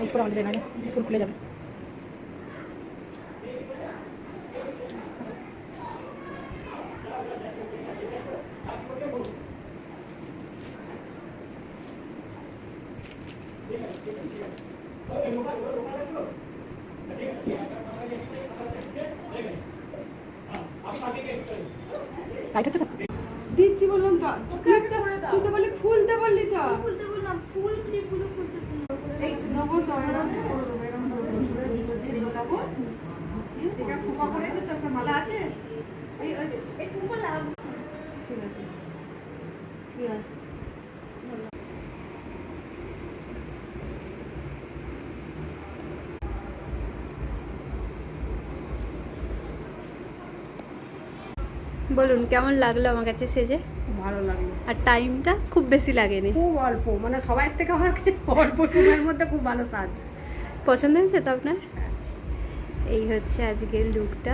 Complete করে আমাদের আগে ফুল খুলে যাবে। লাইট হচ্ছে তো দিচ্ছি বললাম তো, তুই তো বলে খুলতে বললি তো। খুলতে বললাম ফুল ক্লিপগুলো খুলতে এই নেবো তো, এরকম করে দেবো, এরকম করে দেবো, ঝুলের ভিতর দিয়ে ঢোকাবো। এটা খোপা করেছে তো, একটা মালা আছে। এই একটু লাভ ঠিক আছে, কি হয়? বলুন কেমন লাগলো আমার কাছে সেজে? ভালো লাগলো। আর টাইমটা খুব বেশি লাগেনি, খুব অল্প, মানে সবার থেকে আমার অল্প সময়ের মধ্যে খুব ভালো সাজ। পছন্দ হয়েছে তো আপনার? এই হচ্ছে আজকের লুকটা।